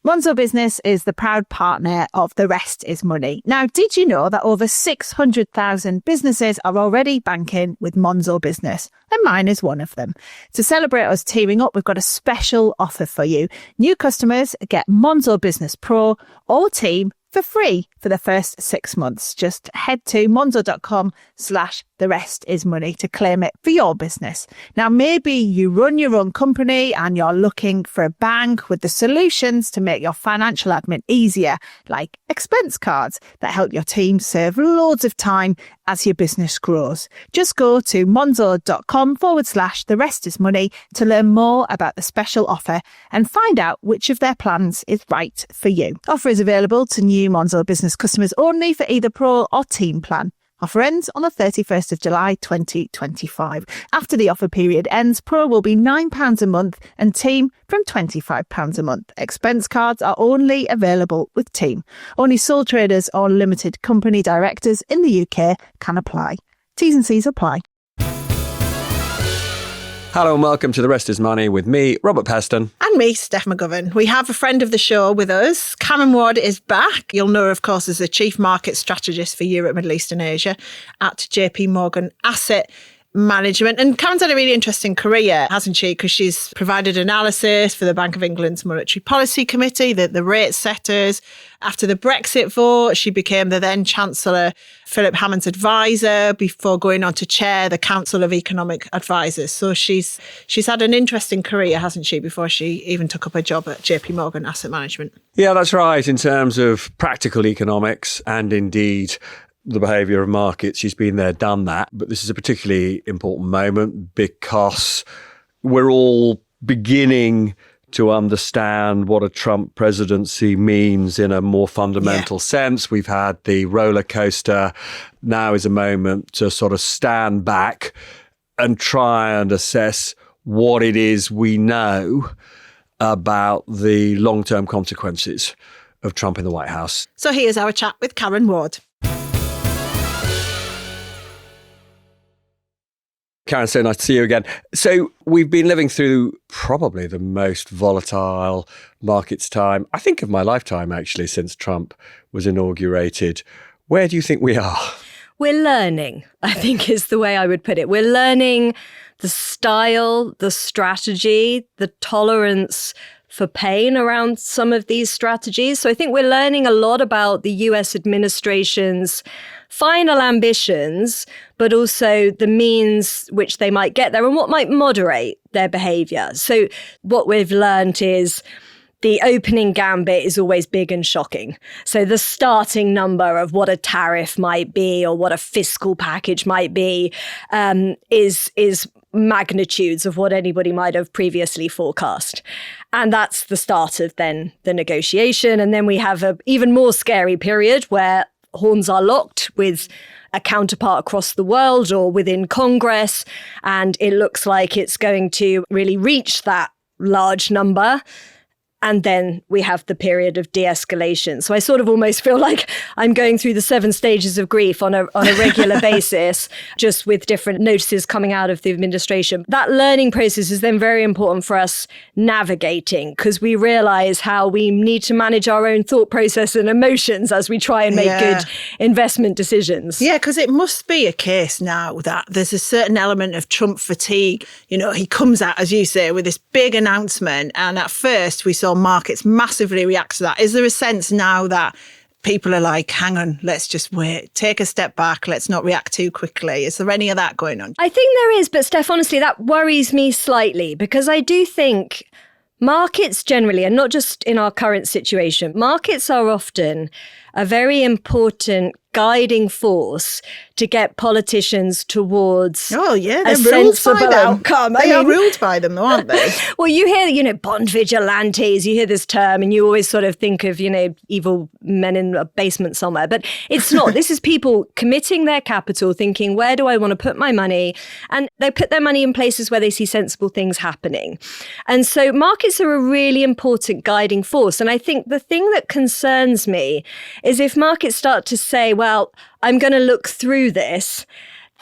Monzo Business is the proud partner of The Rest is Money. Now, did you know that over 600,000 businesses are already banking with Monzo Business? And mine is one of them. To celebrate us teaming up, we've got a special offer for you. New customers get Monzo Business Pro or Team for free for the first 6 months. Just head to monzo.com/therestismoney to claim it for your business. Now, maybe you run your own company and you're looking for a bank with the solutions to make your financial admin easier, like expense cards that help your team save loads of time as your business grows. Just go to monzo.com/therestismoney to learn more about the special offer and find out which of their plans is right for you. Offer is available to new Monzo Business customers only for either Pro or Team plan. Offer ends on the 31st of July 2025. After the offer period ends, Pro will be £9 a month and Team from £25 a month. Expense cards are only available with Team. Only sole traders or limited company directors in the UK can apply. T's and C's apply. Hello and welcome to The Rest is Money with me, Robert Peston. And me, Steph McGovern. We have a friend of the show with us. Karen Ward is back. You'll know her, of course, as the Chief Market Strategist for Europe, Middle East and Asia at JP Morgan Asset Management. And Karen's had a really interesting career, hasn't she? Because she's provided analysis for the Bank of England's Monetary Policy Committee, the rate setters. After the Brexit vote, she became the then Chancellor Philip Hammond's advisor before going on to chair the Council of Economic Advisors. So she's had an interesting career, hasn't she, before she even took up a job at JP Morgan Asset Management. Yeah, that's right. In terms of practical economics and indeed the behaviour of markets, she's been there, done that. But this is a particularly important moment because we're all beginning to understand what a Trump presidency means in a more fundamental sense. We've had the roller coaster. Now is a moment to sort of stand back and try and assess what it is we know about the long-term consequences of Trump in the White House. So here's our chat with Karen Ward. Karen, so nice to see you again. So we've been living through probably the most volatile markets time, I think, of my lifetime, actually, since Trump was inaugurated. Where do you think we are? We're learning, I think is the way I would put it. We're learning the style, the strategy, the tolerance for pain around some of these strategies. So I think we're learning a lot about the US administration's final ambitions, but also the means which they might get there and what might moderate their behavior. So what we've learned is the opening gambit is always big and shocking. So the starting number of what a tariff might be or what a fiscal package might be is magnitudes of what anybody might have previously forecast. And that's the start of then the negotiation. And then we have an even more scary period where horns are locked with a counterpart across the world or within Congress. And it looks like it's going to really reach that large number. And then we have the period of de-escalation. So I sort of almost feel like I'm going through the 7 stages of grief on a regular basis, just with different notices coming out of the administration. That learning process is then very important for us navigating, because we realize how we need to manage our own thought process and emotions as we try and make good investment decisions. Yeah, because it must be a case now that there's a certain element of Trump fatigue. You know, he comes out, as you say, with this big announcement. And at first we saw markets massively react to that. Is there a sense now that people are like, hang on, let's just wait, take a step back, let's not react too quickly? Is there any of that going on? I think there is, but Steph, honestly, that worries me slightly, because I do think markets generally, and not just in our current situation, markets are often a very important guiding force to get politicians towards a sensible outcome. They are ruled by them, though, aren't they? Well, you hear, bond vigilantes, you hear this term and you always sort of think of, evil men in a basement somewhere. But it's not. This is people committing their capital, thinking, where do I want to put my money? And they put their money in places where they see sensible things happening. And so markets are a really important guiding force. And I think the thing that concerns me is if markets start to say, well, I'm going to look through this,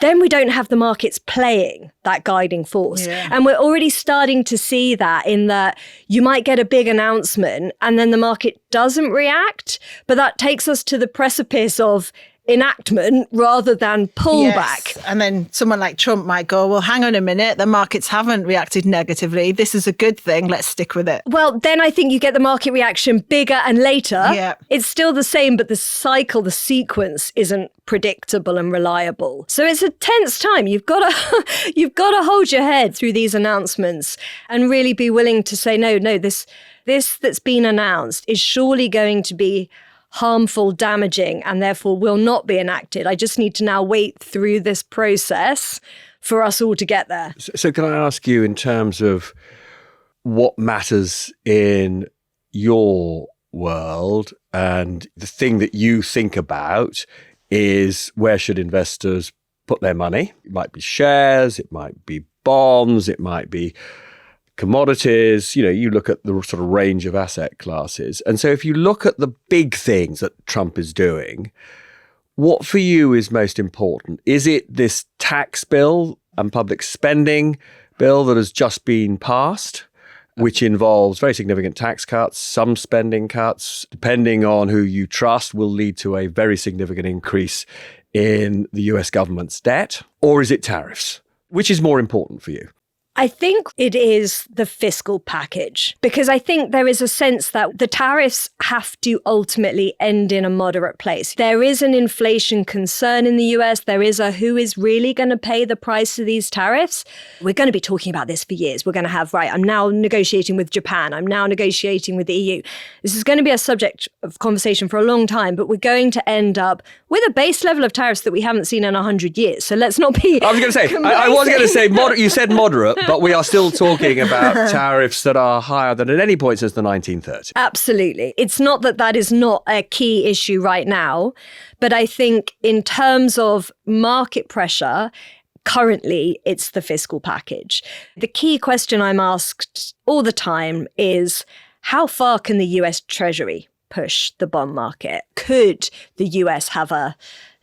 then we don't have the markets playing that guiding force. Yeah. And we're already starting to see that in that you might get a big announcement and then the market doesn't react, but that takes us to the precipice of enactment rather than pullback. Yes. And then someone like Trump might go, well, hang on a minute, the markets haven't reacted negatively. This is a good thing. Let's stick with it. Well, then I think you get the market reaction bigger and later. Yeah. It's still the same, but the cycle, the sequence isn't predictable and reliable. So it's a tense time. You've got to hold your head through these announcements and really be willing to say, no, this that's been announced is surely going to be harmful, damaging, and therefore will not be enacted. I just need to now wait through this process for us all to get there. So can I ask you, in terms of what matters in your world, and the thing that you think about is, where should investors put their money? It might be shares, it might be bonds, it might be commodities. You look at the sort of range of asset classes. And so if you look at the big things that Trump is doing, what for you is most important? Is it this tax bill and public spending bill that has just been passed, which involves very significant tax cuts, some spending cuts, depending on who you trust, will lead to a very significant increase in the US government's debt? Or is it tariffs? Which is more important for you? I think it is the fiscal package, because I think there is a sense that the tariffs have to ultimately end in a moderate place. There is an inflation concern in the US. There is a who is really going to pay the price of these tariffs. We're going to be talking about this for years. We're going to have, I'm now negotiating with Japan. I'm now negotiating with the EU. This is going to be a subject of conversation for a long time, but we're going to end up with a base level of tariffs that we haven't seen in 100 years. So let's not be I was going to say, I was going to say, you said moderate, but we are still talking about tariffs that are higher than at any point since the 1930s. Absolutely. It's not that is not a key issue right now, but I think in terms of market pressure, currently it's the fiscal package. The key question I'm asked all the time is, how far can the US Treasury push the bond market? Could the US have a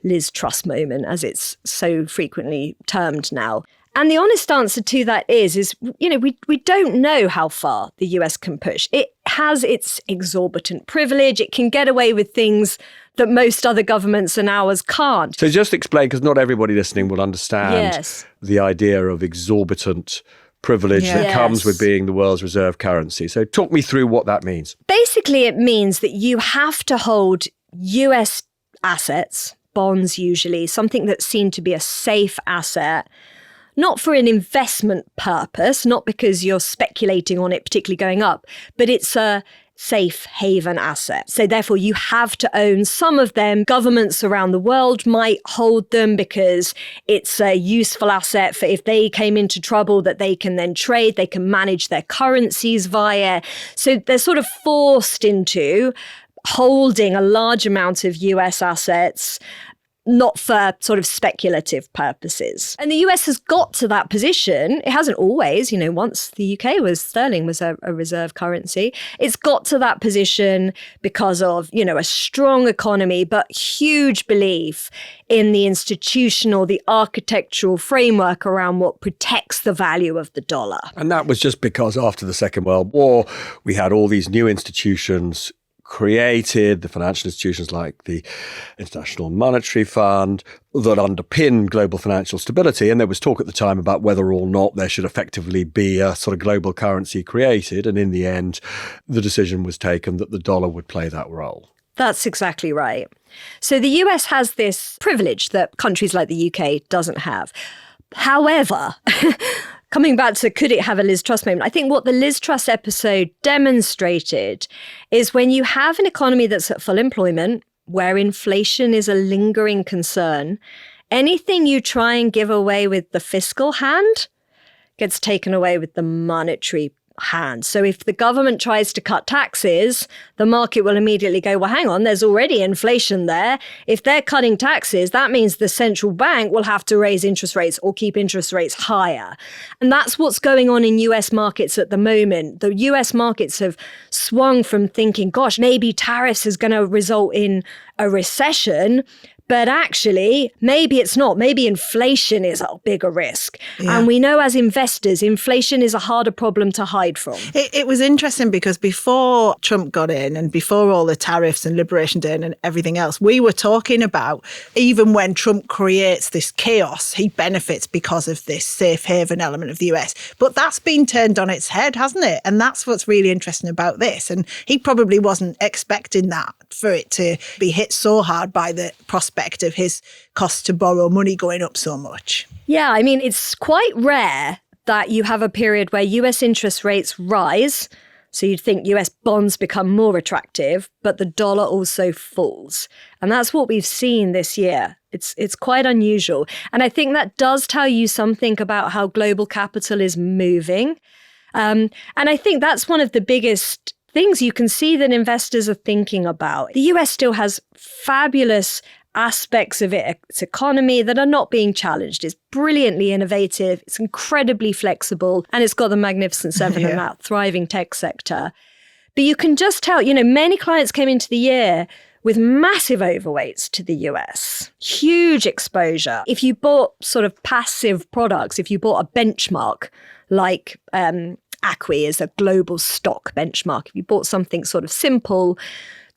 Liz Truss moment, as it's so frequently termed now? And the honest answer to that is we don't know how far the US can push. It has its exorbitant privilege. It can get away with things that most other governments and ours can't. So just explain, because not everybody listening will understand the idea of exorbitant privilege that comes with being the world's reserve currency. So talk me through what that means. Basically, it means that you have to hold US assets, bonds usually, something that's seen to be a safe asset, not for an investment purpose, not because you're speculating on it particularly going up, but it's a safe haven asset. So therefore, you have to own some of them. Governments around the world might hold them because it's a useful asset for if they came into trouble that they can then trade, they can manage their currencies via. So they're sort of forced into holding a large amount of US assets, not for sort of speculative purposes. And the US has got to that position. It hasn't always, once the UK sterling was a reserve currency, it's got to that position because of, a strong economy, but huge belief in the institutional, the architectural framework around what protects the value of the dollar. And that was just because after the Second World War, we had all these new institutions created, the financial institutions like the International Monetary Fund, that underpin global financial stability. And there was talk at the time about whether or not there should effectively be a sort of global currency created. And in the end, the decision was taken that the dollar would play that role. That's exactly right. So the US has this privilege that countries like the UK doesn't have. However, coming back to could it have a Liz Truss moment, I think what the Liz Truss episode demonstrated is when you have an economy that's at full employment, where inflation is a lingering concern, anything you try and give away with the fiscal hand gets taken away with the monetary hand. So if the government tries to cut taxes, the market will immediately go, well, hang on, there's already inflation there. If they're cutting taxes, that means the central bank will have to raise interest rates or keep interest rates higher. And that's what's going on in US markets at the moment. The US markets have swung from thinking, gosh, maybe tariffs is going to result in a recession, But actually, maybe it's not. Maybe inflation is a bigger risk. Yeah. And we know as investors, inflation is a harder problem to hide from. It was interesting because before Trump got in and before all the tariffs and Liberation Day and everything else, we were talking about even when Trump creates this chaos, he benefits because of this safe haven element of the US. But that's been turned on its head, hasn't it? And that's what's really interesting about this. And he probably wasn't expecting that, for it to be hit so hard by the prospect of his cost to borrow money going up so much. Yeah, I mean, it's quite rare that you have a period where US interest rates rise. So you'd think US bonds become more attractive, but the dollar also falls. And that's what we've seen this year. It's quite unusual. And I think that does tell you something about how global capital is moving. And I think that's one of the biggest things you can see that investors are thinking about. The US still has fabulous aspects of its economy that are not being challenged. It's brilliantly innovative, it's incredibly flexible, and it's got the Magnificent Seven and that thriving tech sector. But you can just tell, many clients came into the year with massive overweights to the US, huge exposure. If you bought sort of passive products, if you bought a benchmark like ACWI is a global stock benchmark, if you bought something sort of simple,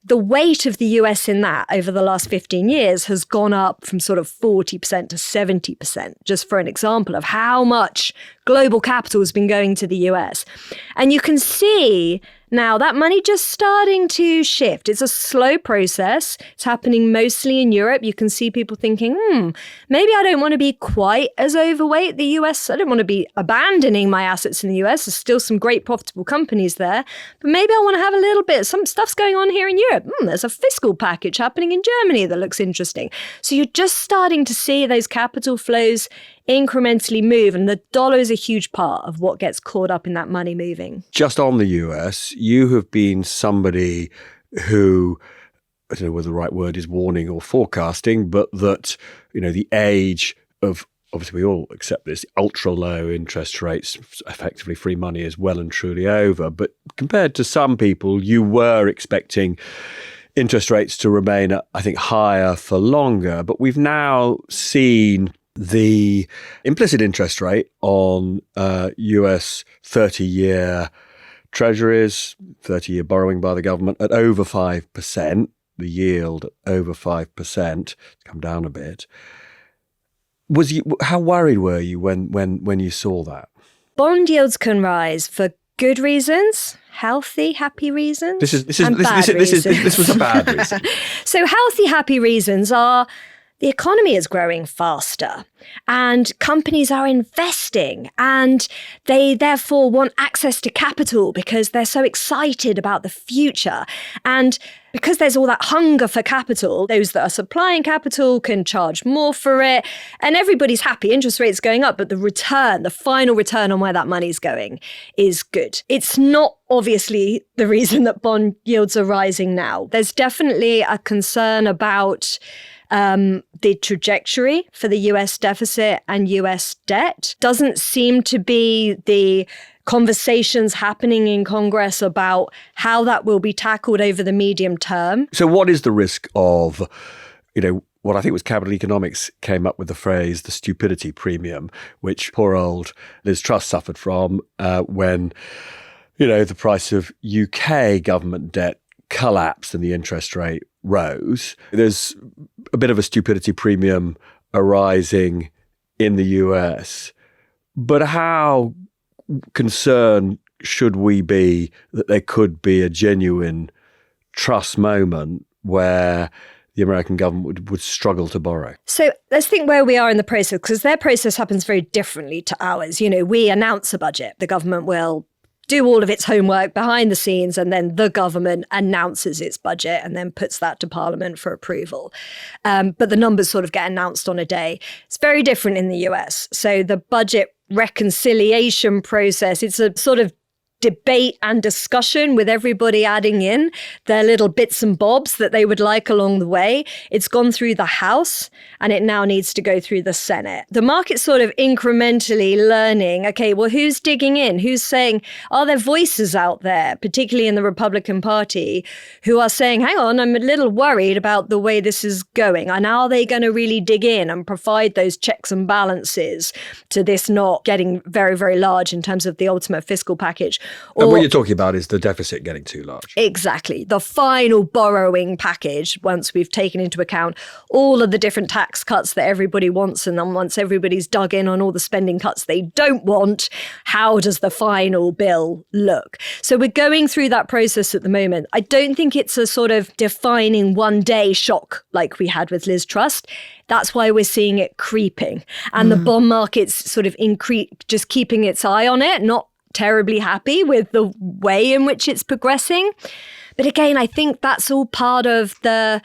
the weight of the US in that over the last 15 years has gone up from sort of 40% to 70%, just for an example of how much global capital has been going to the US. And you can see now that money just starting to shift. It's a slow process. It's happening mostly in Europe. You can see people thinking, maybe I don't want to be quite as overweight the US. I don't want to be abandoning my assets in the US. There's still some great profitable companies there. But maybe I want to have a little bit. Some stuff's going on here in Europe. There's a fiscal package happening in Germany that looks interesting. So you're just starting to see those capital flows incrementally move, and the dollar is a huge part of what gets caught up in that money moving. Just on the US, you have been somebody who, I don't know whether the right word is warning or forecasting, but that, the age of, obviously we all accept this, ultra low interest rates, effectively free money, is well and truly over. But compared to some people, you were expecting interest rates to remain, I think, higher for longer. But we've now seen the implicit interest rate on US 30-year treasuries, 30-year borrowing by the government at over 5%, the yield at over 5%, come down a bit. How worried were you when you saw that? Bond yields can rise for good reasons, healthy, happy reasons. This was a bad reason. So healthy, happy reasons are the economy is growing faster and companies are investing and they therefore want access to capital because they're so excited about the future. And because there's all that hunger for capital, those that are supplying capital can charge more for it and everybody's happy. Interest rates going up, but the final return on where that money's going is good. It's not obviously the reason that bond yields are rising now. There's definitely a concern about the trajectory for the US deficit and US debt. Doesn't seem to be the conversations happening in Congress about how that will be tackled over the medium term. So what is the risk of, what I think was Capital Economics came up with the phrase, the stupidity premium, which poor old Liz Truss suffered from when, the price of UK government debt collapsed and the interest rate rose. There's a bit of a stupidity premium arising in the US. But how concerned should we be that there could be a genuine Truss moment where the American government would struggle to borrow? So let's think where we are in the process, because their process happens very differently to ours. We announce a budget. The government will do all of its homework behind the scenes, and then the government announces its budget and then puts that to Parliament for approval. But the numbers sort of get announced on a day. It's very different in the US. So the budget reconciliation process, it's a sort of debate and discussion with everybody adding in their little bits and bobs that they would like along the way. It's gone through the House and it now needs to go through the Senate. The market's sort of incrementally learning, okay, well, who's digging in? Who's saying, are there voices out there, particularly in the Republican Party, who are saying, hang on, I'm a little worried about the way this is going. And are they going to really dig in and provide those checks and balances to this not getting very, very large in terms of the ultimate fiscal package? And what you're talking about is the deficit getting too large. Exactly. The final borrowing package, once we've taken into account all of the different tax cuts that everybody wants, and then once everybody's dug in on all the spending cuts they don't want, how does the final bill look? So we're going through that process at the moment. I don't think it's a sort of defining one-day shock like we had with Liz Truss. That's why we're seeing it creeping. And the bond market's sort of just keeping its eye on it, not terribly happy with the way in which it's progressing. But again, I think that's all part of the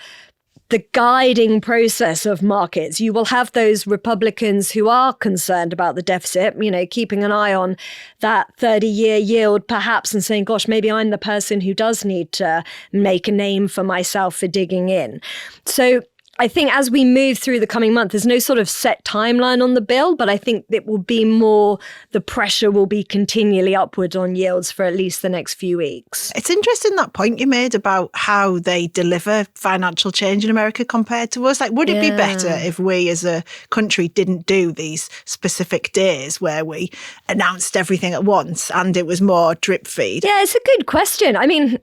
guiding process of markets. You will have those Republicans who are concerned about the deficit, keeping an eye on that 30-year yield perhaps and saying, gosh, maybe I'm the person who does need to make a name for myself for digging in. So I think as we move through the coming month, there's no sort of set timeline on the bill, but I think it will be more, the pressure will be continually upward on yields for at least the next few weeks. It's interesting that point you made about how they deliver financial change in America compared to us. Like, would it be better if we as a country didn't do these specific days where we announced everything at once and it was more drip feed? Yeah, it's a good question. I mean,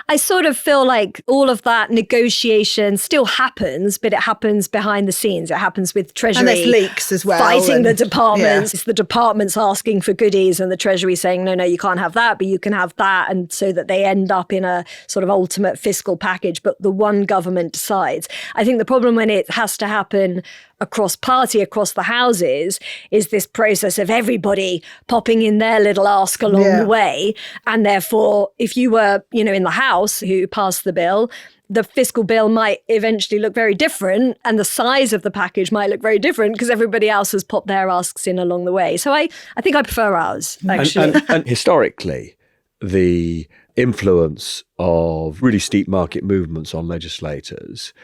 I sort of feel like all of that negotiation still happens, but it happens behind the scenes. It happens with Treasury. And there's leaks as well. Fighting the departments. It's the departments asking for goodies and the Treasury saying, no, you can't have that, but you can have that. And so that they end up in a sort of ultimate fiscal package, but the one government decides. I think the problem when it has to happen across party, across the houses, is this process of everybody popping in their little ask along the way. And therefore, if you were, in the House who passed the bill, the fiscal bill might eventually look very different and the size of the package might look very different because everybody else has popped their asks in along the way. So I think I prefer ours, actually. And historically, the influence of really steep market movements on legislators,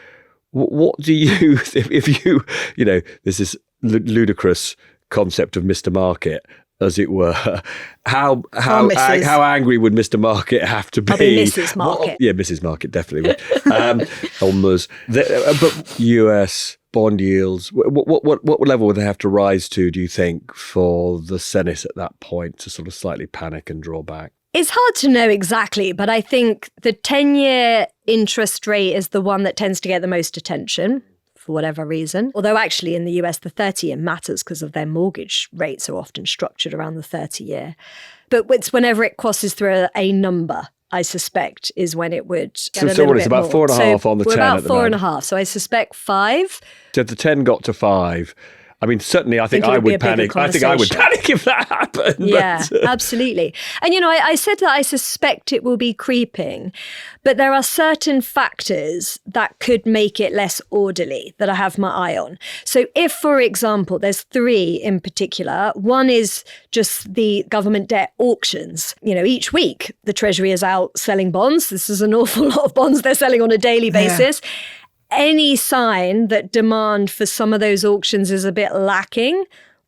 what do you, if you, there's this ludicrous concept of Mr. Market, as it were, how angry would Mr. Market have to be? Probably Mrs. Market. Mrs. Market definitely would. Almost. But US bond yields, what level would they have to rise to, do you think, for the Senate at that point to sort of slightly panic and draw back? It's hard to know exactly, but I think the 10-year interest rate is the one that tends to get the most attention, for whatever reason. Although actually in the US, the 30-year matters because of their mortgage rates are often structured around the 30-year. But it's whenever it crosses through a number, I suspect, is when it would get a little what bit is about more. 4.5 on the 10 we're about at the moment. 4.5. So I suspect 5. So if the 10 got to 5, I mean, certainly I think I would panic. I think I would panic if that happened. Yeah, absolutely. And, I said that I suspect it will be creeping, but there are certain factors that could make it less orderly that I have my eye on. So if, for example, there's 3 in particular, one is just the government debt auctions. Each week the Treasury is out selling bonds. This is an awful lot of bonds they're selling on a daily basis. Any sign that demand for some of those auctions is a bit lacking,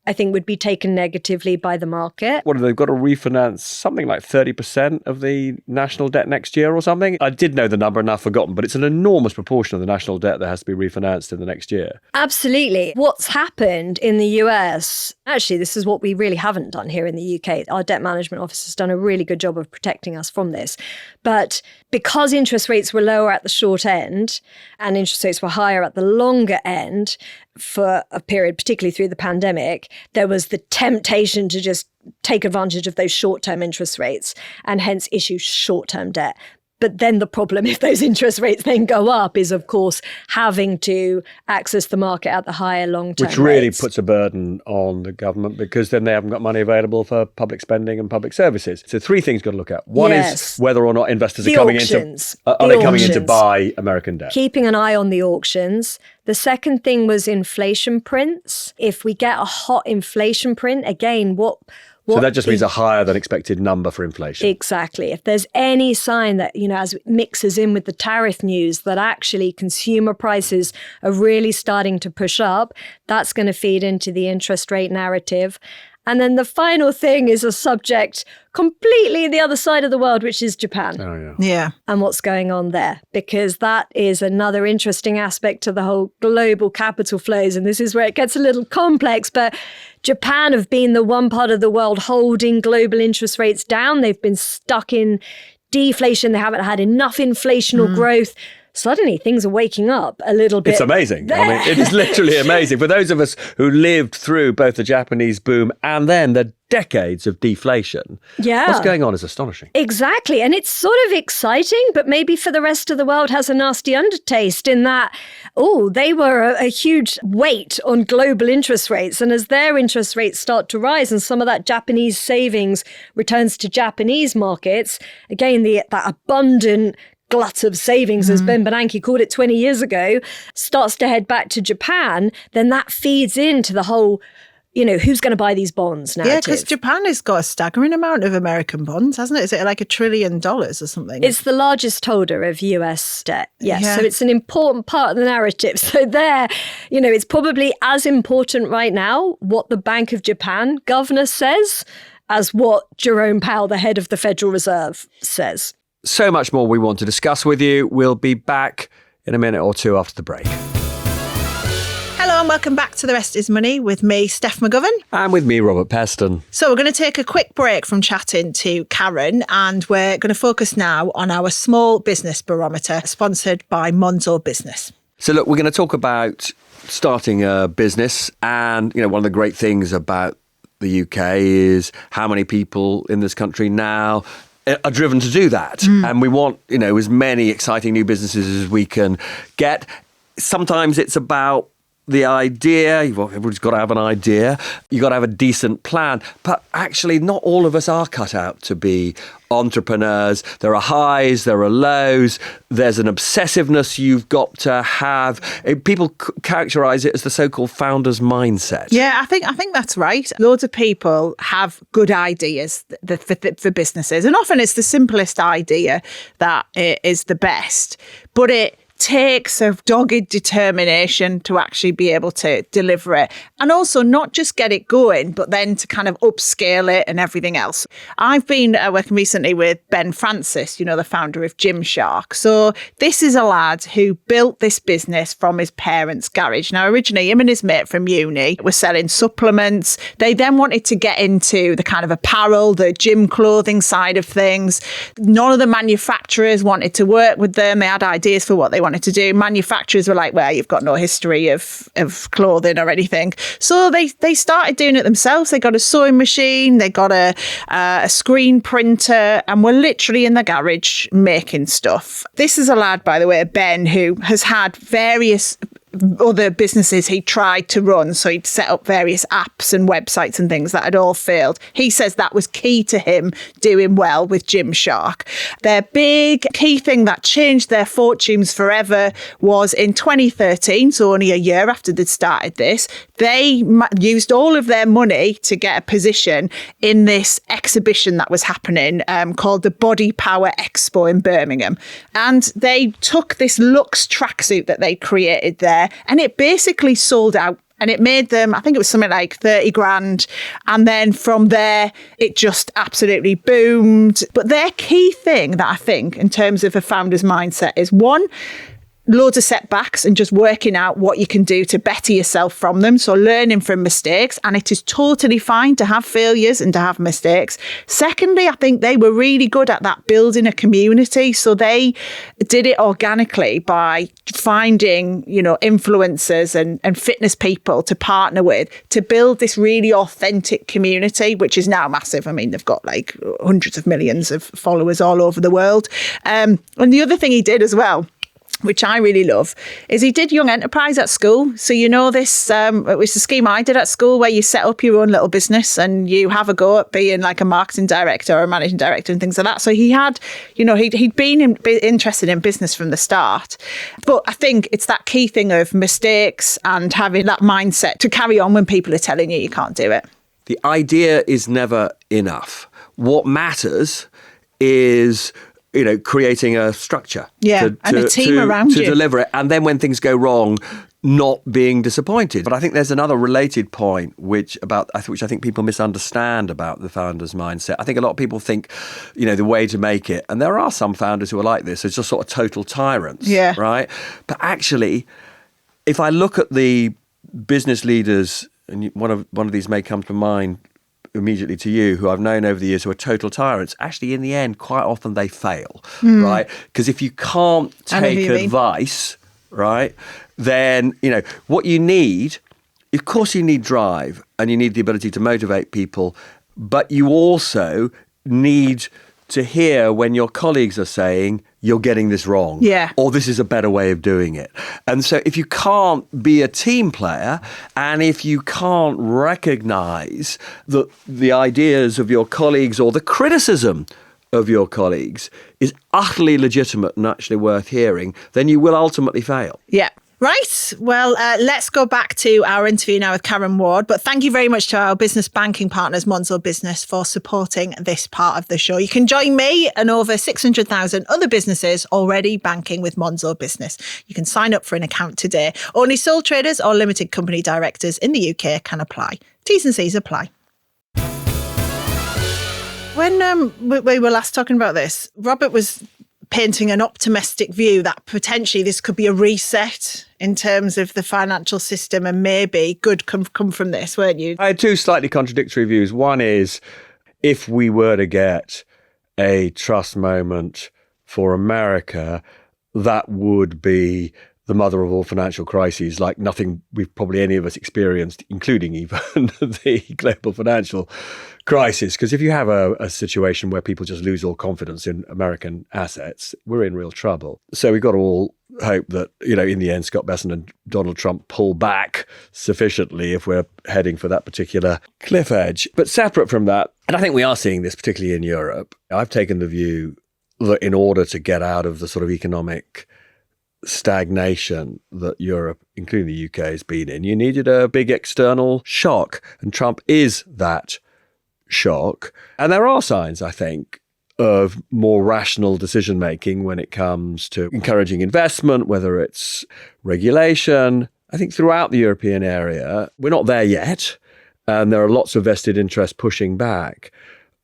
I think would be taken negatively by the market. What, they've got to refinance something like 30% of the national debt next year or something? I did know the number and I've forgotten, but it's an enormous proportion of the national debt that has to be refinanced in the next year. Absolutely. What's happened in the US, actually, this is what we really haven't done here in the UK. Our debt management office has done a really good job of protecting us from this. But because interest rates were lower at the short end and interest rates were higher at the longer end for a period, particularly through the pandemic, there was the temptation to just take advantage of those short-term interest rates and hence issue short-term debt. But then the problem, if those interest rates then go up, is, of course, having to access the market at the higher long-term Which really rates. puts a burden on the government because then they haven't got money available for public spending and public services. So 3 things got to look at. One is whether or not investors are coming auctions. Coming in to buy American debt? Keeping an eye on the auctions. The second thing was inflation prints. If we get a hot inflation print, again, what So that just means a higher than expected number for inflation. Exactly. If there's any sign that, as it mixes in with the tariff news, that actually consumer prices are really starting to push up, that's going to feed into the interest rate narrative. And then the final thing is a subject completely the other side of the world, which is Japan. Oh, yeah. Yeah. And what's going on there, because that is another interesting aspect to the whole global capital flows. And this is where it gets a little complex, but Japan have been the one part of the world holding global interest rates down. They've been stuck in deflation. They haven't had enough inflation or growth. Suddenly things are waking up a little bit. It's amazing. I mean, it is literally amazing. For those of us who lived through both the Japanese boom and then the decades of deflation, what's going on is astonishing. Exactly. And it's sort of exciting, but maybe for the rest of the world has a nasty undertaste in that, they were a huge weight on global interest rates. And as their interest rates start to rise and some of that Japanese savings returns to Japanese markets, again, that abundant glut of savings, as Ben Bernanke called it 20 years ago, starts to head back to Japan, then that feeds into the whole, who's going to buy these bonds narrative. Yeah, because Japan has got a staggering amount of American bonds, hasn't it? Is it like $1 trillion or something? It's the largest holder of US debt. Yes. Yeah. So it's an important part of the narrative. So there, it's probably as important right now what the Bank of Japan governor says as what Jerome Powell, the head of the Federal Reserve, says. So much more we want to discuss with you. We'll be back in a minute or two after the break. Hello and welcome back to The Rest is Money with me, Steph McGovern. And with me, Robert Peston. So we're going to take a quick break from chatting to Karen and we're going to focus now on our Small Business Barometer, sponsored by Monzo Business. So look, we're going to talk about starting a business. And, one of the great things about the UK is how many people in this country now are driven to do that. And we want, as many exciting new businesses as we can get. Sometimes it's about the idea. Everybody's got to have an idea. You've got to have a decent plan. But actually, not all of us are cut out to be entrepreneurs. There are highs, there are lows. There's an obsessiveness you've got to have. People characterize it as the so-called founder's mindset. Yeah, I think that's right. Loads of people have good ideas for businesses. And often it's the simplest idea that is the best. But it takes a dogged determination to actually be able to deliver it. And also not just get it going, but then to kind of upscale it and everything else. I've been working recently with Ben Francis, the founder of Gymshark. So this is a lad who built this business from his parents' garage. Now, originally, him and his mate from uni were selling supplements. They then wanted to get into the kind of apparel, the gym clothing side of things. None of the manufacturers wanted to work with them. They had ideas for what they wanted to do. Manufacturers were like, well, you've got no history of clothing or anything. So they started doing it themselves. They got a sewing machine, they got a screen printer, and were literally in the garage making stuff. This is a lad, by the way, Ben, who has had various other businesses he tried to run. So he'd set up various apps and websites and things that had all failed. He says that was key to him doing well with Gymshark. Their big key thing that changed their fortunes forever was in 2013, so only a year after they'd started this, they used all of their money to get a position in this exhibition that was happening called the Body Power Expo in Birmingham. And they took this luxe tracksuit that they created there, and it basically sold out. And it made them, I think it was something like 30 grand. And then from there, it just absolutely boomed. But their key thing that I think in terms of a founder's mindset is, one, loads of setbacks and just working out what you can do to better yourself from them. So learning from mistakes, and it is totally fine to have failures and to have mistakes. Secondly, I think they were really good at that, building a community. So they did it organically by finding, influencers and fitness people to partner with to build this really authentic community, which is now massive. I mean, they've got like hundreds of millions of followers all over the world. And the other thing he did as well, which I really love, is he did Young Enterprise at school. So this, it was the scheme I did at school where you set up your own little business and you have a go at being like a marketing director or a managing director and things like that. So he had, he'd been interested in business from the start. But I think it's that key thing of mistakes and having that mindset to carry on when people are telling you can't do it. the idea is never enough. What matters is, creating a structure and a team around to you. deliver it. And then when things go wrong, not being disappointed. But I think there's another related point which I think people misunderstand about the founder's mindset. I think a lot of people think, the way to make it, and there are some founders who are like this, is just sort of total tyrants, right? But actually, if I look at the business leaders, and one of these may come to mind immediately to you, who I've known over the years who are total tyrants, actually in the end, quite often they fail, right? Because if you can't take advice, right, then, what you need, of course you need drive and you need the ability to motivate people, but you also need to hear when your colleagues are saying, you're getting this wrong, or this is a better way of doing it. And so if you can't be a team player, and if you can't recognize that the ideas of your colleagues or the criticism of your colleagues is utterly legitimate and actually worth hearing, then you will ultimately fail. Yeah. Right. Well, let's go back to our interview now with Karen Ward. But thank you very much to our business banking partners, Monzo Business, for supporting this part of the show. You can join me and over 600,000 other businesses already banking with Monzo Business. You can sign up for an account today. Only sole traders or limited company directors in the UK can apply. T's and C's apply. When we were last talking about this, Robert was painting an optimistic view that potentially this could be a reset in terms of the financial system, and maybe good come from this, weren't you? I had two slightly contradictory views. One is, if we were to get a Truss moment for America, that would be the mother of all financial crises, like nothing we've probably any of us experienced, including even the global financial crisis. Because if you have a situation where people just lose all confidence in American assets, we're in real trouble. So we've got to all hope that, in the end, Scott Bessent and Donald Trump pull back sufficiently if we're heading for that particular cliff edge. But separate from that, and I think we are seeing this particularly in Europe, I've taken the view that in order to get out of the sort of economic stagnation that Europe, including the UK, has been in, you needed a big external shock. And Trump is that shock. And there are signs, I think, of more rational decision making when it comes to encouraging investment, whether it's regulation. I think throughout the European area, we're not there yet. And there are lots of vested interests pushing back.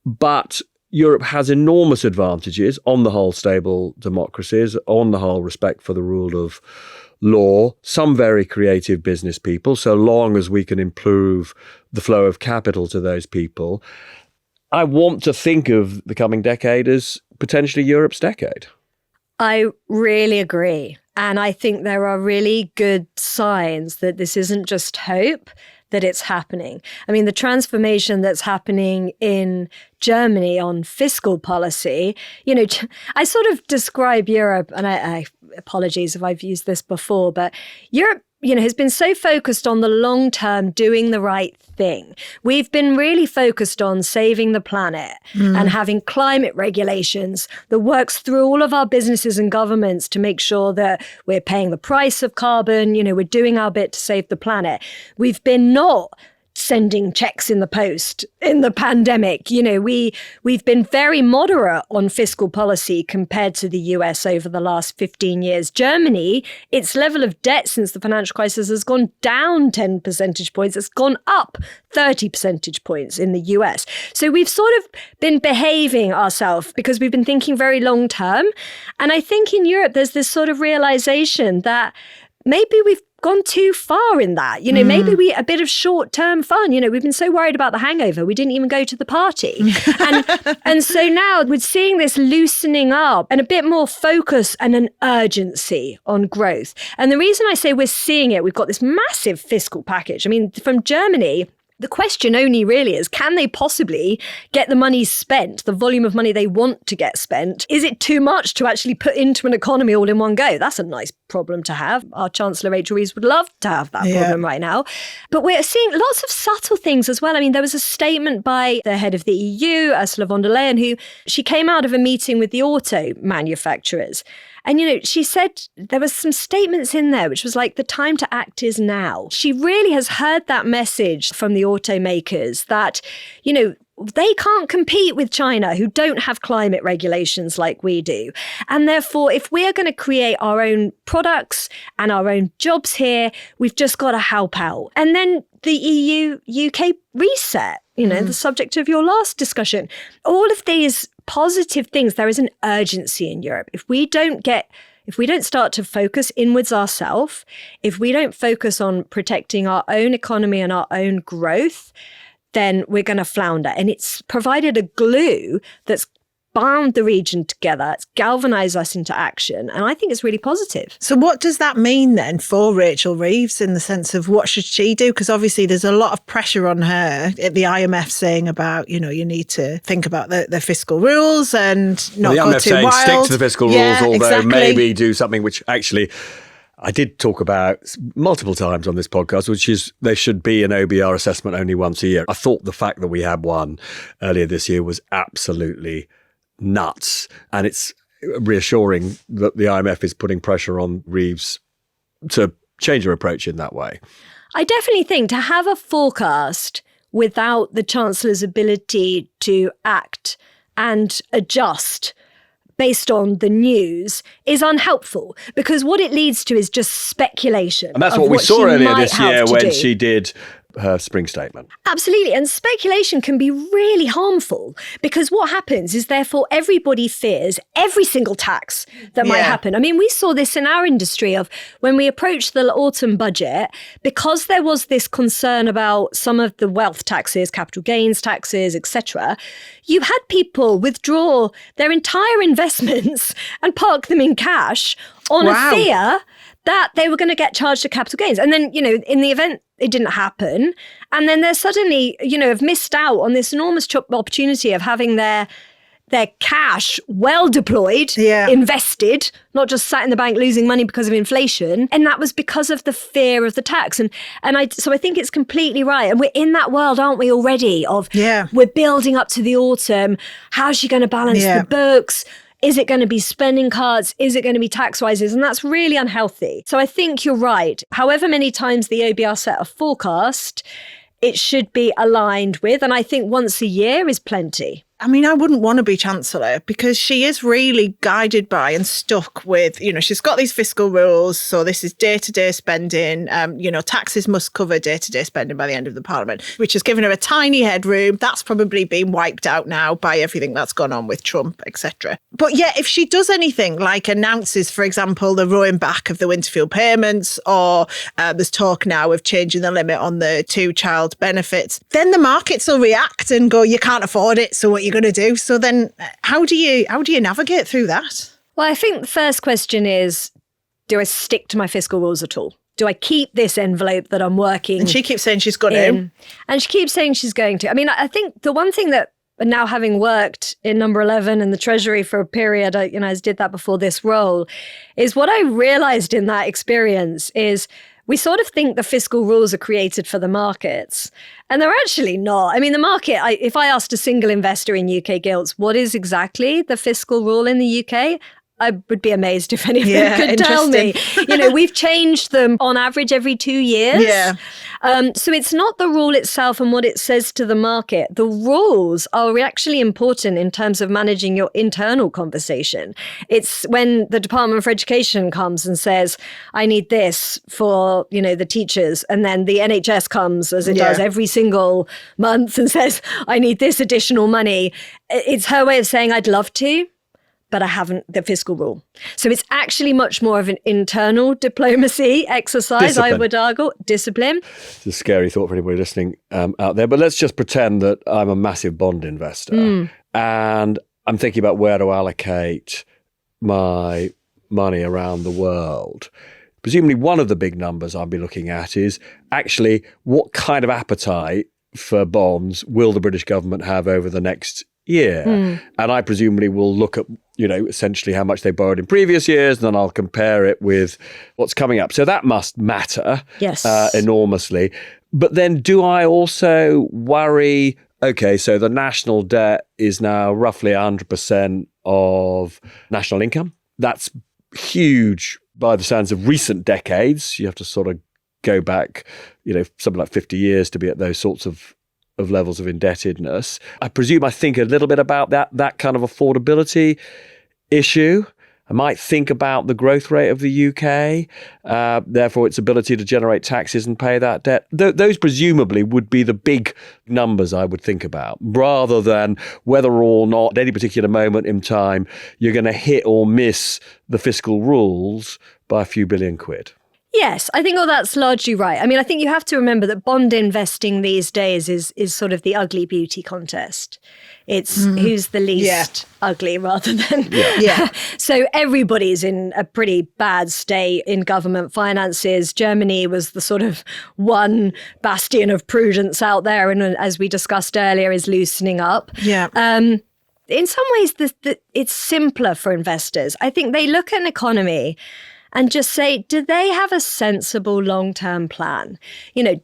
But Europe has enormous advantages, on the whole stable democracies, on the whole respect for the rule of law, some very creative business people, so long as we can improve the flow of capital to those people. I want to think of the coming decade as potentially Europe's decade. I really agree. And I think there are really good signs that this isn't just hope, that it's happening. I mean, the transformation that's happening in Germany on fiscal policy, I sort of describe Europe, and I apologies if I've used this before, but Europe, has been so focused on the long term, doing the right thing. We've been really focused on saving the planet and having climate regulations that works through all of our businesses and governments to make sure that we're paying the price of carbon, we're doing our bit to save the planet. We've been not sending checks in the post in the pandemic. We've been very moderate on fiscal policy compared to the US over the last 15 years. Germany, its level of debt since the financial crisis has gone down 10 percentage points. It's gone up 30 percentage points in the US. So we've sort of been behaving ourselves because we've been thinking very long term. And I think in Europe, there's this sort of realization that maybe we've gone too far in that. Maybe a bit of short-term fun. We've been so worried about the hangover, we didn't even go to the party. And so now we're seeing this loosening up and a bit more focus and an urgency on growth. And the reason I say we're seeing it, we've got this massive fiscal package. I mean, from Germany, the question only really is, can they possibly get the money spent, the volume of money they want to get spent? Is it too much to actually put into an economy all in one go? That's a nice problem to have. Our Chancellor Rachel Reeves would love to have that problem right now. But we're seeing lots of subtle things as well. I mean, there was a statement by the head of the EU, Ursula von der Leyen, she came out of a meeting with the auto manufacturers. And, she said there was some statements in there, which was like, the time to act is now. She really has heard that message from the automakers that, you know, they can't compete with China, who don't have climate regulations like we do. And therefore, if we're going to create our own products and our own jobs here, we've just got to help out. And then the EU-UK reset, you know, the subject of your last discussion. All of these positive things, there is an urgency in Europe. If we don't start to focus inwards ourselves, if we don't focus on protecting our own economy and our own growth, then we're going to flounder. And it's provided a glue that's bound the region together. It's galvanized us into action. And I think it's really positive. So what does that mean then for Rachel Reeves in the sense of what should she do? Because obviously there's a lot of pressure on her at the IMF saying about, you know, you need to think about the fiscal rules and not go too wild. Stick to the fiscal rules, although maybe do something which actually I did talk about multiple times on this podcast, which is there should be an OBR assessment only once a year. I thought the fact that we had one earlier this year was absolutely nuts. And it's reassuring that the IMF is putting pressure on Reeves to change her approach in that way. I definitely think to have a forecast without the Chancellor's ability to act and adjust based on the news is unhelpful, because what it leads to is just speculation. And that's what we saw earlier this year when she did her spring statement. Absolutely. And speculation can be really harmful, because what happens is therefore everybody fears every single tax that might happen. I mean, we saw this in our industry of when we approached the autumn budget, because there was this concern about some of the wealth taxes, capital gains taxes, etc. You had people withdraw their entire investments and park them in cash on a fear that they were going to get charged a capital gains. And then, you know, in the event it didn't happen, and then they're suddenly, you know, have missed out on this enormous opportunity of having their cash well deployed, invested, not just sat in the bank losing money because of inflation. And that was because of the fear of the tax. So I think it's completely right. And we're in that world, aren't we, already, of we're building up to the autumn. How's she going to balance the books? Is it going to be spending cuts? Is it going to be tax rises? And that's really unhealthy. So I think you're right. However many times the OBR set a forecast, it should be aligned with, and I think once a year is plenty. I mean, I wouldn't want to be Chancellor, because she is really guided by and stuck with, you know, she's got these fiscal rules. So this is day-to-day spending. You know, taxes must cover day-to-day spending by the end of the Parliament, which has given her a tiny headroom. That's probably been wiped out now by everything that's gone on with Trump, etc. But yeah, if she does anything like announces, for example, the rolling back of the Winterfield payments, or there's talk now of changing the limit on the 2-child benefits, then the markets will react and go, you can't afford it, so what are you going to do? So then how do you navigate through that? Well, I think the first question is, do I stick to my fiscal rules at all? Do I keep this envelope that I'm working? And she keeps saying she's going to. And she keeps saying she's going to. I mean, I think the one thing that, now having worked in Number 11 and the Treasury for a period, I did that before this role, is what I realised in that experience is we sort of think the fiscal rules are created for the markets, and they're actually not. I mean, the market, if I asked a single investor in UK gilts, what is exactly the fiscal rule in the UK? I would be amazed if any of them could tell me. You know, we've changed them on average every 2 years. So it's not the rule itself and what it says to the market. The rules are actually important in terms of managing your internal conversation. It's when the Department for Education comes and says, I need this for, you know, the teachers. And then the NHS comes, as it does every single month, and says, I need this additional money. It's her way of saying, I'd love to, but I haven't the fiscal rule. So it's actually much more of an internal diplomacy exercise, I would argue. Discipline. It's a scary thought for anybody listening out there. But let's just pretend that I'm a massive bond investor and I'm thinking about where to allocate my money around the world. Presumably one of the big numbers I'll be looking at is actually what kind of appetite for bonds will the British government have over the next year. And I presumably will look at, you know, essentially how much they borrowed in previous years, and then I'll compare it with what's coming up. So that must matter enormously. But then do I also worry, okay, so the national debt is now roughly 100% of national income. That's huge by the sounds of recent decades. You have to sort of go back, something like 50 years to be at those sorts of levels of indebtedness. I think a little bit about that kind of affordability issue. I might think about the growth rate of the UK, therefore its ability to generate taxes and pay that debt. Those presumably would be the big numbers I would think about, rather than whether or not at any particular moment in time you're going to hit or miss the fiscal rules by a few billion quid. Yes, I think all that's largely right. I mean, I think you have to remember that bond investing these days is sort of the ugly beauty contest. It's who's the least ugly rather than... So everybody's in a pretty bad state in government finances. Germany was the sort of one bastion of prudence out there, and as we discussed earlier, is loosening up. In some ways, it's simpler for investors. I think they look at an economy and just say, do they have a sensible long-term plan?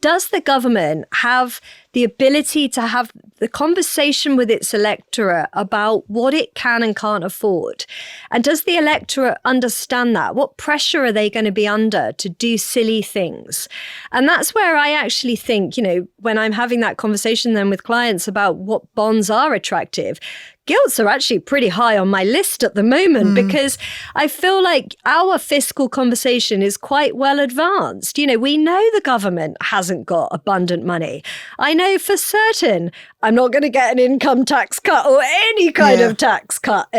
Does the government have the ability to have the conversation with its electorate about what it can and can't afford? And does the electorate understand that? What pressure are they going to be under to do silly things? And that's where I actually think, when I'm having that conversation then with clients about what bonds are attractive, gilts are actually pretty high on my list at the moment because I feel like our fiscal conversation is quite well advanced. We know the government hasn't got abundant money. I know for certain I'm not going to get an income tax cut or any kind of tax cut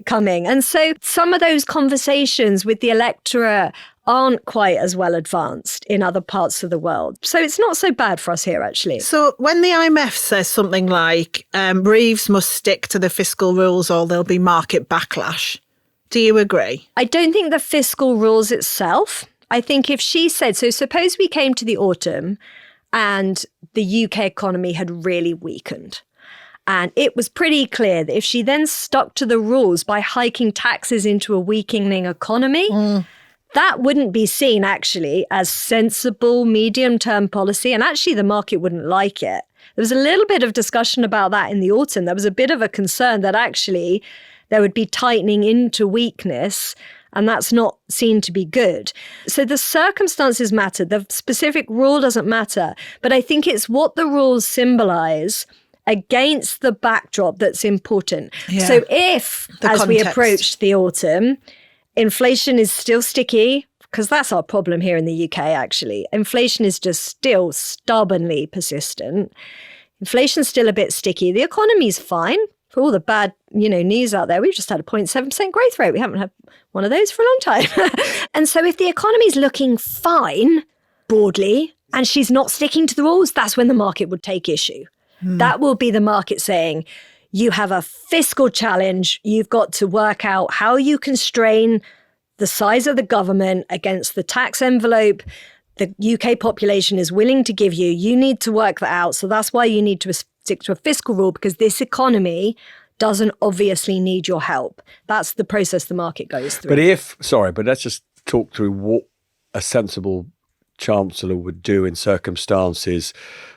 coming. And so some of those conversations with the electorate aren't quite as well advanced in other parts of the world. So it's not so bad for us here, actually. So when the IMF says something like, Reeves must stick to the fiscal rules or there'll be market backlash, do you agree? I don't think the fiscal rules itself. I think if she said, so suppose we came to the autumn and the UK economy had really weakened. And it was pretty clear that if she then stuck to the rules by hiking taxes into a weakening economy, that wouldn't be seen actually as sensible medium-term policy. And actually the market wouldn't like it. There was a little bit of discussion about that in the autumn. There was a bit of a concern that actually there would be tightening into weakness, and that's not seen to be good. So the circumstances matter. The specific rule doesn't matter. But I think it's what the rules symbolize against the backdrop that's important. So if, as we approach the autumn, inflation is still sticky, because that's our problem here in the UK, actually. Inflation is just still stubbornly persistent. Inflation's still a bit sticky. The economy's fine. For all the bad, news out there, we've just had a 0.7% growth rate. We haven't had one of those for a long time. And so if the economy's looking fine, broadly, and she's not sticking to the rules, that's when the market would take issue. That will be the market saying, you have a fiscal challenge. You've got to work out how you constrain the size of the government against the tax envelope the UK population is willing to give you. You need to work that out. So that's why you need to stick to a fiscal rule, because this economy doesn't obviously need your help. That's the process the market goes through. But let's just talk through what a sensible chancellor would do in circumstances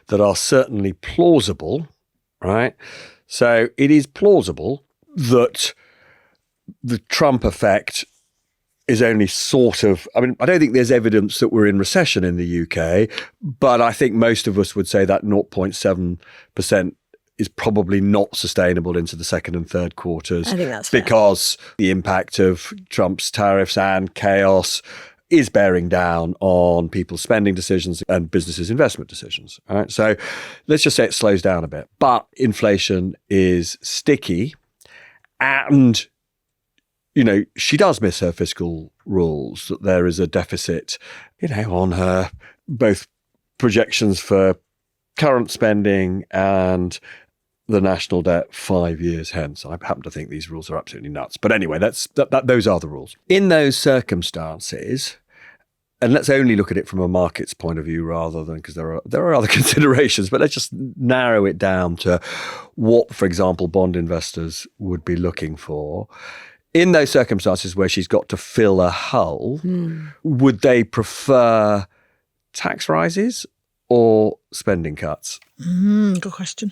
that are certainly plausible, right? So it is plausible that the Trump effect is only sort of, I don't think there's evidence that we're in recession in the UK, but I think most of us would say that 0.7% is probably not sustainable into the second and third quarters. I think that's because the impact of Trump's tariffs and chaos is bearing down on people's spending decisions and businesses' investment decisions. All right? So let's just say it slows down a bit. But inflation is sticky, and she does miss her fiscal rules, that there is a deficit, on her both projections for current spending and the national debt 5 years hence. I happen to think these rules are absolutely nuts. But anyway, those are the rules. In those circumstances, and let's only look at it from a market's point of view rather than, because there are other considerations, but let's just narrow it down to what, for example, bond investors would be looking for. In those circumstances where she's got to fill a hull, would they prefer tax rises or spending cuts? Good question.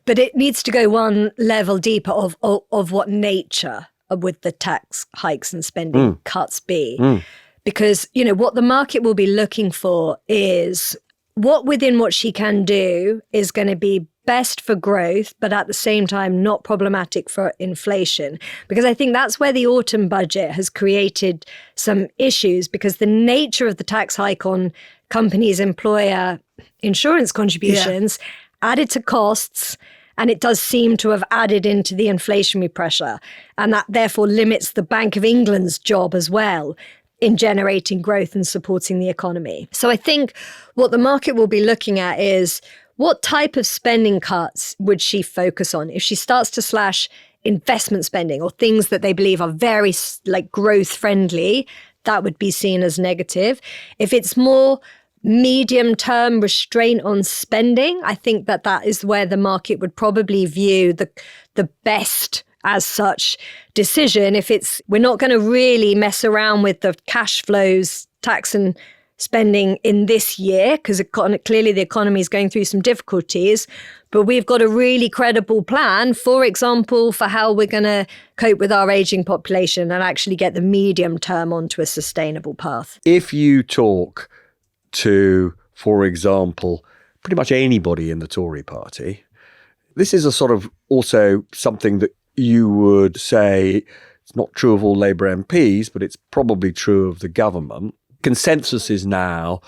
But it needs to go one level deeper of what nature would the tax hikes and spending cuts be. Because, what the market will be looking for is within what she can do is going to be best for growth, but at the same time, not problematic for inflation. Because I think that's where the autumn budget has created some issues, because the nature of the tax hike on companies' employer insurance contributions added to costs, and it does seem to have added into the inflationary pressure. And that therefore limits the Bank of England's job as well in generating growth and supporting the economy. So I think what the market will be looking at is what type of spending cuts would she focus on? If she starts to slash investment spending or things that they believe are very growth friendly, that would be seen as negative. If it's more medium-term restraint on spending, I think that is where the market would probably view the best as such decision. If we're not going to really mess around with the cash flows, tax and spending in this year, because clearly the economy is going through some difficulties, but we've got a really credible plan, for example, for how we're going to cope with our aging population and actually get the medium term onto a sustainable path. If you talk to, for example, pretty much anybody in the Tory party, this is a sort of also something that you would say it's not true of all Labour MPs, but it's probably true of the government. Consensus is now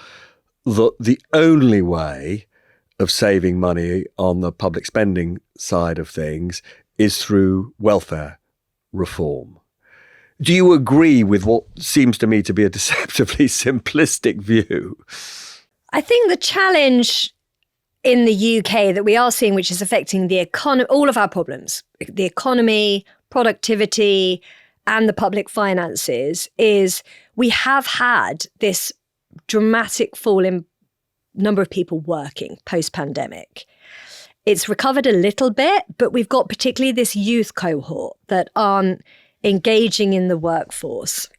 that the only way of saving money on the public spending side of things is through welfare reform. Do you agree with what seems to me to be a deceptively simplistic view? I think the challenge in the UK that we are seeing, which is affecting the economy, all of our problems, the economy, productivity, and the public finances, is we have had this dramatic fall in number of people working post-pandemic. It's recovered a little bit, but we've got particularly this youth cohort that aren't engaging in the workforce.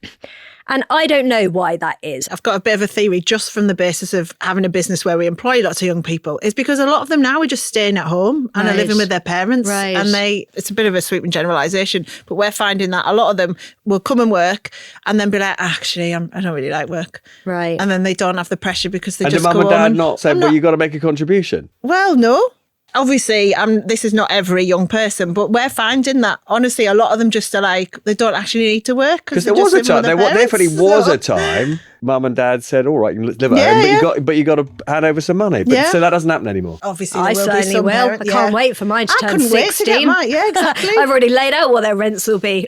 And I don't know why that is. I've got a bit of a theory just from the basis of having a business where we employ lots of young people. It's because a lot of them now are just staying at home and are living with their parents. Right. And it's a bit of a sweeping generalisation, but we're finding that a lot of them will come and work and then be like, actually, I don't really like work. Right. And then they don't have the pressure because they And just do go mum and home dad not say, well, you've got to make a contribution? Well, no. Obviously, this is not every young person, but we're finding that, honestly, a lot of them just are like, they don't actually need to work. Because there was a time, there definitely was a time, mum and dad said, all right, you can live at home, but you got to hand over some money. But so that doesn't happen anymore. Obviously, I certainly will. I can't wait for mine to turn 16. Wait to get mine. Yeah, exactly. I've already laid out what their rents will be.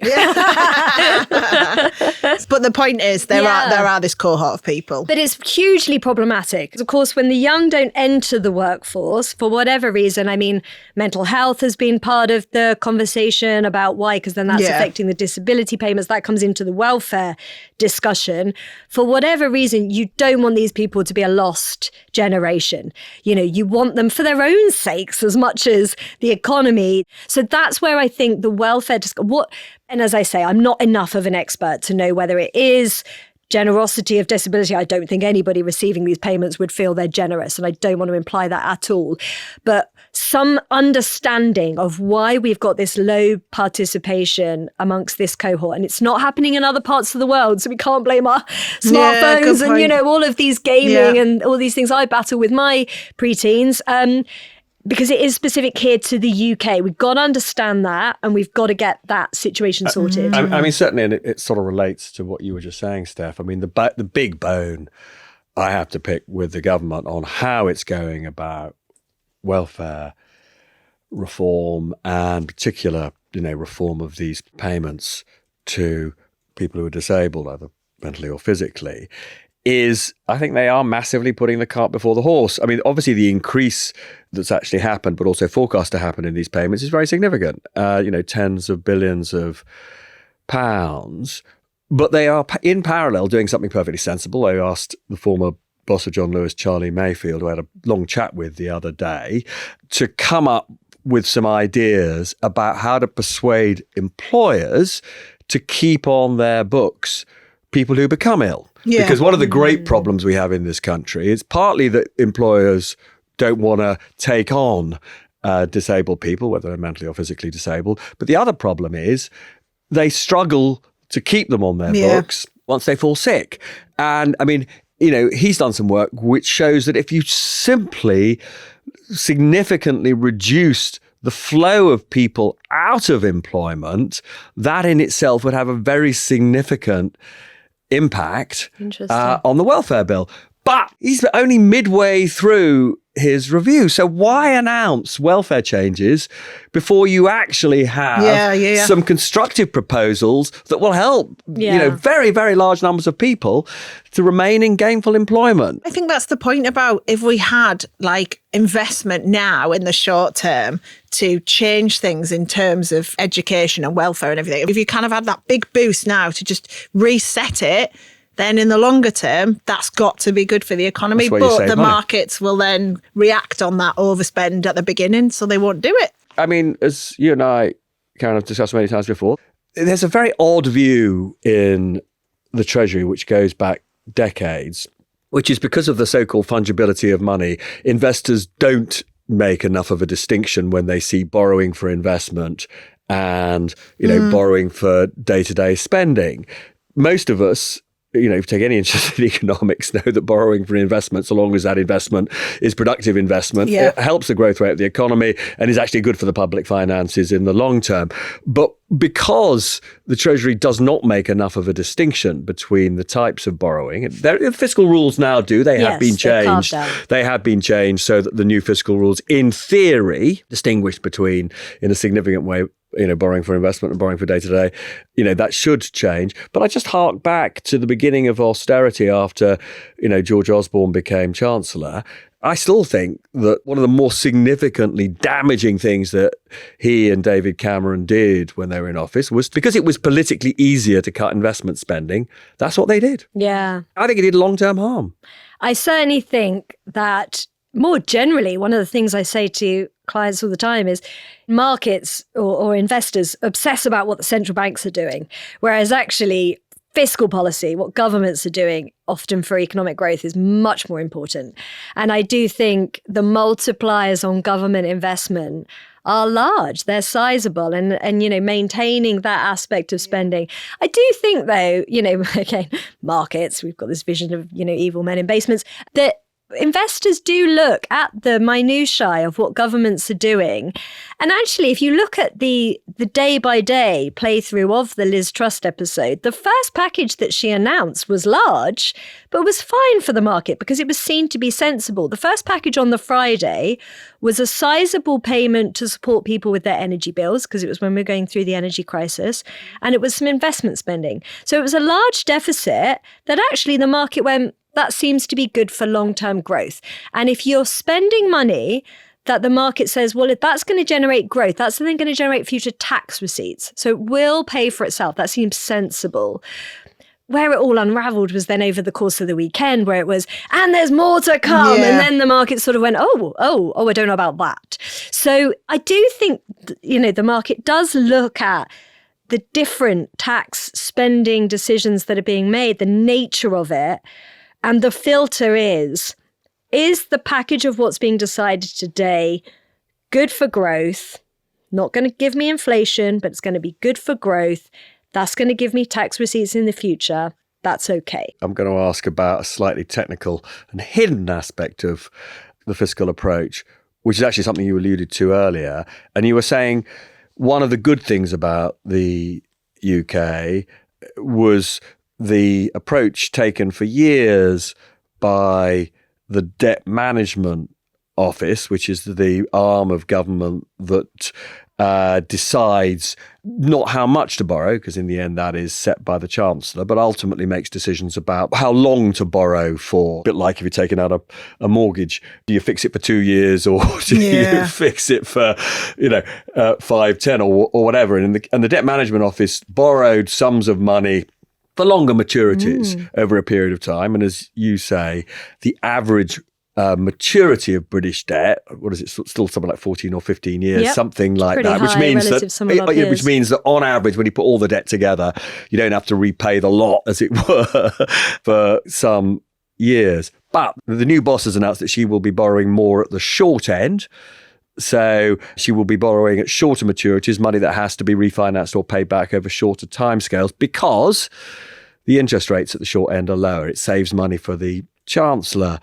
But the point is, there are this cohort of people. But it's hugely problematic. Of course, when the young don't enter the workforce, for whatever reason, I mean, mental health has been part of the conversation about why, because then that's affecting the disability payments. That comes into the welfare discussion. For whatever reason, you don't want these people to be a lost generation. You want them for their own sakes as much as the economy. So that's where I think the welfare, and as I say, I'm not enough of an expert to know whether it is generosity of disability. I don't think anybody receiving these payments would feel they're generous, and I don't want to imply that at all. But some understanding of why we've got this low participation amongst this cohort, and it's not happening in other parts of the world, so we can't blame our smartphones and all of these gaming and all these things I battle with my preteens. Because it is specific here to the UK. We've got to understand that, and we've got to get that situation sorted. I mean, certainly, and it sort of relates to what you were just saying, Steph. I mean, the big bone I have to pick with the government on how it's going about welfare reform, and particular, reform of these payments to people who are disabled, either mentally or physically, is I think they are massively putting the cart before the horse. I mean, obviously the increase that's actually happened, but also forecast to happen in these payments is very significant, tens of billions of pounds. But they are in parallel doing something perfectly sensible. I asked the former boss of John Lewis, Charlie Mayfield, who I had a long chat with the other day, to come up with some ideas about how to persuade employers to keep on their books people who become ill. Yeah. Because one of the great problems we have in this country is partly that employers don't want to take on disabled people, whether they're mentally or physically disabled. But the other problem is they struggle to keep them on their books once they fall sick. And I mean, he's done some work which shows that if you simply significantly reduced the flow of people out of employment, that in itself would have a very significant impact on the welfare bill. But he's only midway through his review. So why announce welfare changes before you actually have some constructive proposals that will help very, very large numbers of people to remain in gainful employment? I think that's the point about if we had like investment now in the short term to change things in terms of education and welfare and everything. If you kind of had that big boost now to just reset it, then in the longer term, that's got to be good for the economy. But the markets will then react on that overspend at the beginning, so they won't do it. I mean, as you and I kind of discussed many times before, there's a very odd view in the Treasury, which goes back decades, which is because of the so-called fungibility of money, investors don't make enough of a distinction when they see borrowing for investment and, borrowing for day-to-day spending. Most of us, if you take any interest in economics, know that borrowing for investment, so long as that investment is productive investment, it helps the growth rate of the economy and is actually good for the public finances in the long term. But because the Treasury does not make enough of a distinction between the types of borrowing, the fiscal rules now do. They have been changed. They have been changed so that the new fiscal rules, in theory, distinguish between, in a significant way, borrowing for investment and borrowing for day-to-day, that should change. But I just hark back to the beginning of austerity after, George Osborne became Chancellor. I still think that one of the more significantly damaging things that he and David Cameron did when they were in office was because it was politically easier to cut investment spending. That's what they did. Yeah. I think it did long-term harm. I certainly think that more generally, one of the things I say to clients all the time is markets or investors obsess about what the central banks are doing, whereas actually fiscal policy, what governments are doing often for economic growth, is much more important. And I do think the multipliers on government investment are large, they're sizable, and maintaining that aspect of spending. I do think though, again, markets, we've got this vision of, evil men in basements, that investors do look at the minutiae of what governments are doing. And actually, if you look at the day-by-day playthrough of the Liz Truss episode, the first package that she announced was large, but was fine for the market because it was seen to be sensible. The first package on the Friday was a sizable payment to support people with their energy bills, because it was when we were going through the energy crisis, and it was some investment spending. So it was a large deficit that actually the market went, that seems to be good for long-term growth. And if you're spending money that the market says, well, if that's going to generate growth, that's then going to generate future tax receipts. So it will pay for itself. That seems sensible. Where it all unraveled was then over the course of the weekend, where it was, and there's more to come. And then the market sort of went, oh, I don't know about that. So I do think, the market does look at the different tax spending decisions that are being made, the nature of it. And the filter is the package of what's being decided today good for growth? Not going to give me inflation, but it's going to be good for growth. That's going to give me tax receipts in the future. That's okay. I'm going to ask about a slightly technical and hidden aspect of the fiscal approach, which is actually something you alluded to earlier. And you were saying one of the good things about the UK was the approach taken for years by the Debt Management Office, which is the arm of government that decides not how much to borrow, because in the end that is set by the Chancellor, but ultimately makes decisions about how long to borrow for. A bit like if you're taking out a mortgage, do you fix it for 2 years or do you fix it for 5, 10 or whatever? And the Debt Management Office borrowed sums of money for longer maturities over a period of time. And as you say, the average maturity of British debt, what is it, still something like 14 or 15 years, something like that, which means that on average, when you put all the debt together, you don't have to repay the lot, as it were, for some years. But the new boss has announced that she will be borrowing more at the short end. So she will be borrowing at shorter maturities, money that has to be refinanced or paid back over shorter timescales, because the interest rates at the short end are lower. It saves money for the Chancellor.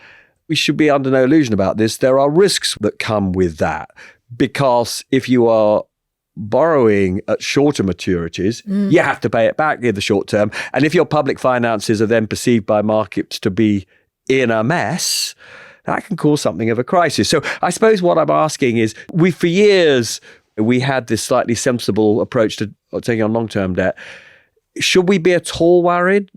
We should be under no illusion about this. There are risks that come with that, because if you are borrowing at shorter maturities, you have to pay it back in the short term. And if your public finances are then perceived by markets to be in a mess, that can cause something of a crisis. So I suppose what I'm asking is, for years, we had this slightly sensible approach to taking on long-term debt. Should we be at all worried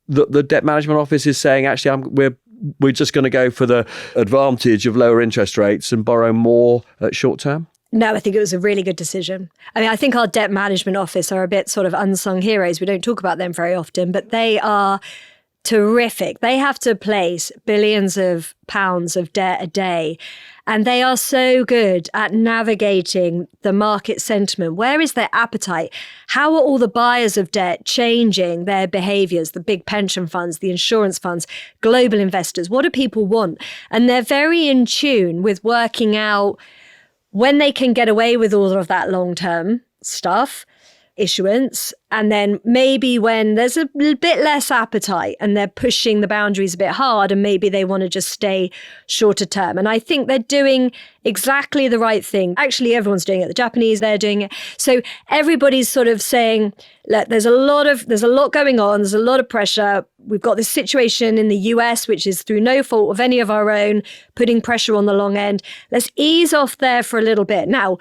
that the Debt Management Office is saying, actually, we're just going to go for the advantage of lower interest rates and borrow more at short term? No, I think it was a really good decision. I mean, I think our Debt Management Office are a bit sort of unsung heroes. We don't talk about them very often, but they are terrific. They have to place billions of pounds of debt a day. And they are so good at navigating the market sentiment. Where is their appetite? How are all the buyers of debt changing their behaviors? The big pension funds, the insurance funds, global investors. What do people want? And they're very in tune with working out when they can get away with all of that long-term stuff, issuance, and then maybe when there's a bit less appetite and they're pushing the boundaries a bit hard and maybe they want to just stay shorter term. And I think they're doing exactly the right thing. Actually, everyone's doing it. The Japanese, they're doing it. So everybody's sort of saying, look, there's a lot going on. There's a lot of pressure. We've got this situation in the US, which is through no fault of any of our own, putting pressure on the long end. Let's ease off there for a little bit. Now,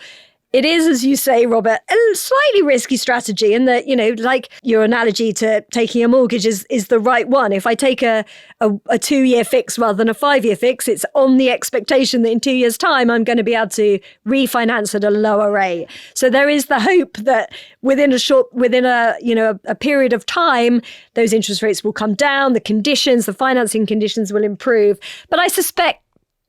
it is, as you say, Robert, a slightly risky strategy in that, like your analogy to taking a mortgage is the right one. If I take a 2-year fix rather than a 5-year fix, it's on the expectation that in 2 years' time, I'm going to be able to refinance at a lower rate. So there is the hope that within a period of time, those interest rates will come down, the financing conditions will improve. But I suspect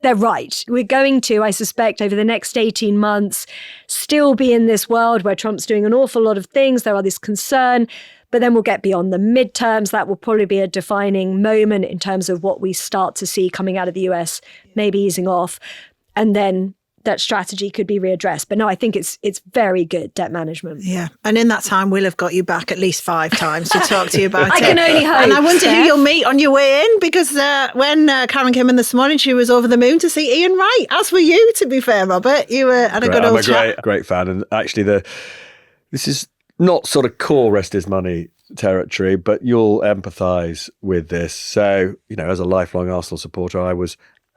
they're right. We're going to, I suspect, over the next 18 months, still be in this world where Trump's doing an awful lot of things. There are this concern, but then we'll get beyond the midterms. That will probably be a defining moment in terms of what we start to see coming out of the US, maybe easing off. And then that strategy could be readdressed. But no, I think it's very good debt management. Yeah. And in that time, we'll have got you back at least 5 times to talk to you about it. I can only hope. And I wonder who you'll meet on your way in, because when Karen came in this morning, she was over the moon to see Ian Wright. As were you, to be fair, Robert. You were at a good old chat. I'm a great fan. And actually, this is not sort of core Rest Is Money territory, but you'll empathise with this. So, as a lifelong Arsenal supporter, I was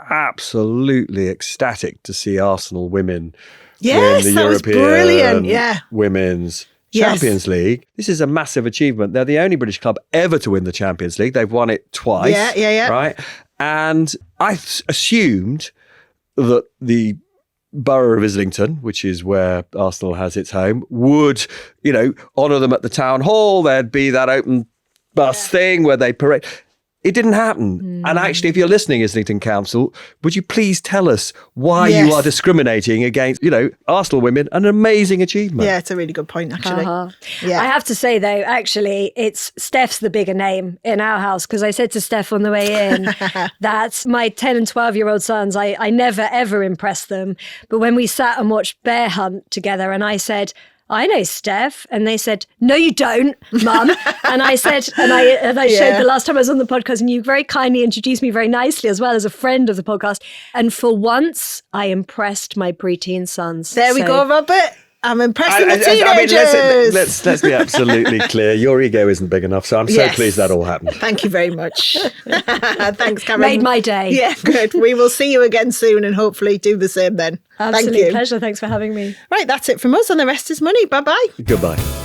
absolutely ecstatic to see Arsenal women win the European Women's Champions League. This is a massive achievement. They're the only British club ever to win the Champions League. They've won it twice. Right? And I assumed that the borough of Islington, which is where Arsenal has its home, would, honour them at the town hall. There'd be that open bus thing where they parade. It didn't happen. And actually, if you're listening, Islington Council, would you please tell us why you are discriminating against, Arsenal women? An amazing achievement. Yeah, it's a really good point, actually. Yeah. I have to say, though, actually, it's Steph's the bigger name in our house, because I said to Steph on the way in that my 10 and 12-year-old sons, I never, ever impressed them. But when we sat and watched Bear Hunt together, and I said, I know Steph. And they said, no, you don't, Mum. And I said, and I showed the last time I was on the podcast, and you very kindly introduced me very nicely as well as a friend of the podcast. And for once, I impressed my preteen sons. There we go, Robert. I'm impressing the teenagers. Let's be absolutely clear. Your ego isn't big enough, so I'm so pleased that all happened. Thank you very much. Thanks, Karen. Made my day. Yeah, good. We will see you again soon and hopefully do the same then. Absolute pleasure. Thanks for having me. Right, that's it from us on The Rest Is Money. Bye-bye. Goodbye.